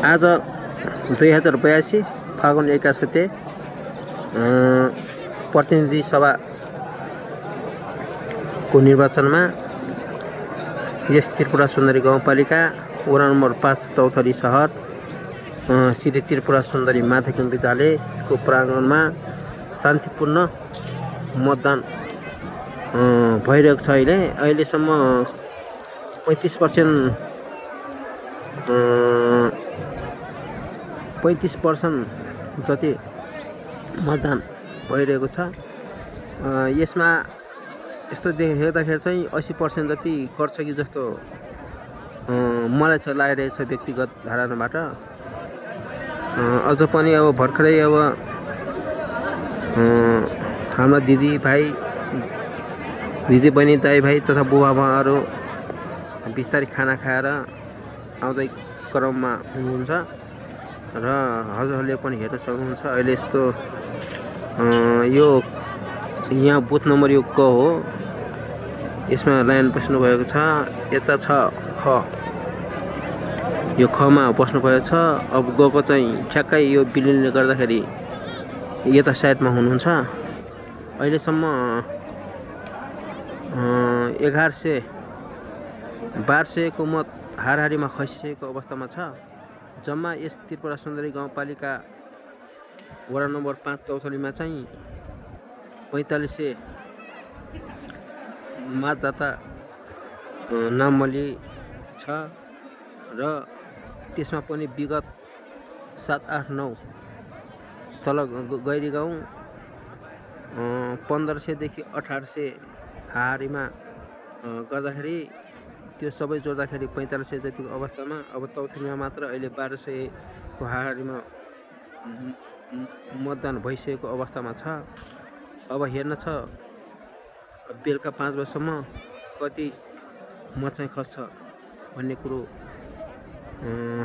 आज 2082 फागुन 21 गते प्रतिनिधि सभाको निर्वाचनमा यस त्रिपुरा सुन्दरी गाउँपालिका वडा नम्बर 5 तौथली सहर श्री त्रिपुरा सुन्दरी माध्यमिक विद्यालयको प्राङ्गणमा शान्तिपूर्ण मतदान भइरहेको छ। अहिलेसम्म 35% जति मतदान भइरहेको छ। यसमा यस्तो हेर्दाखेरि चाहिँ 80% जति गर्छ कि जस्तो मलाई चाहिँ लागिरहेछ व्यक्तिगत धारणाबाट। अझ पनि अब भर्खरै अब हाम्रा दिदी बहिनी दाइ भाइ तथा बुबाआमाहरू बिस्तारै खाना खाएर आउँदै क्रममा हुनुहुन्छ र हजुरहरूले पनि हेर्न सक्नुहुन्छ। अहिले यस्तो यो यहाँ बुथ नम्बर यो क हो, यसमा लाइन बस्नु भएको छ। यता छ ख, यो खमा बस्नु भएको छ। अब गएको चाहिँ ठ्याक्कै यो बिल्डिङले गर्दाखेरि यता साइडमा हुनुहुन्छ। अहिलेसम्म 1100-1200 को मत हाराहारीमा खसिसकेको अवस्थामा छ। जम्मा यस त्रिपुरा सुन्दरी गाउँपालिका वडा नम्बर 5 तौथलीमा चाहिँ 4500 मतदाता नामली छ र त्यसमा पनि विगत 7, 8, 9 तल गैरी गाउँ 1500 देखि 1800 हारीमा गर्दाखेरि त्यो सबै जोड्दाखेरि 4500 जतिको अवस्थामा। अब तौथलीमा मात्र अहिले 1200 को हारीमा मतदान भइसकेको अवस्थामा छ। अब हेर्न छ बेलुका 5 बजेसम्म कति मत चाहिँ खस्छ भन्ने कुरो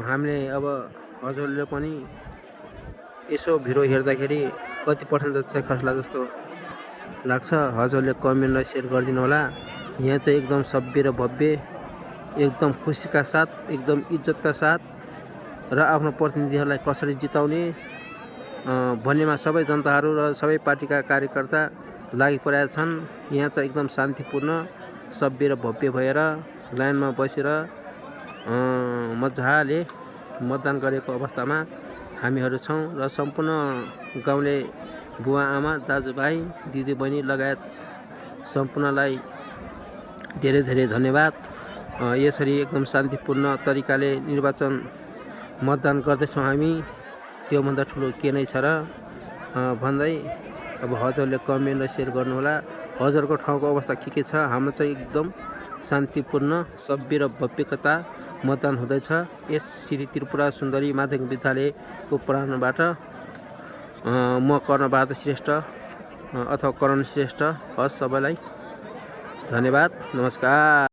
हामीले अब हजुरले पनि यसो भिडियो हेर्दाखेरि कति पर्सेन्ट चाहिँ खस्ला जस्तो लाग्छ हजुरले कमेन्टलाई सेयर गरिदिनु होला। यहाँ चाहिँ एकदम सभ्य र भव्य, एकदम खुसीका साथ, एकदम इज्जतका साथ र आफ्नो प्रतिनिधिहरूलाई कसरी जिताउने भन्नेमा सबै जनताहरू र सबै पार्टीका कार्यकर्ता लागि परेका छन्। यहाँ चाहिँ एकदम शान्तिपूर्ण, सभ्य र भव्य भएर लाइनमा बसेर मजाले मतदान गरेको अवस्थामा हामीहरू छौँ र सम्पूर्ण गाउँले बुवा आमा दाजुभाइ दिदी बहिनी लगायत सम्पूर्णलाई धेरै धेरै धन्यवाद। यसरी एकदम शान्तिपूर्ण तरिकाले निर्वाचन मतदान गर्दैछौँ हामी। त्योभन्दा ठुलो के नै छ र भन्दै अब हजुरले कमेन्ट र सेयर गर्नुहोला हजुरको ठाउँको अवस्था के छ। हाम्रो चाहिँ एकदम शान्तिपूर्ण, सभ्य र भव्यकता मतदान हुँदैछ यस श्री त्रिपुरा सुन्दरी माध्यमिक विद्यालयको प्राङ्गणबाट। म कर्णबहादुर श्रेष्ठ अथवा करण श्रेष्ठ। हस्, सबैलाई धन्यवाद, नमस्कार।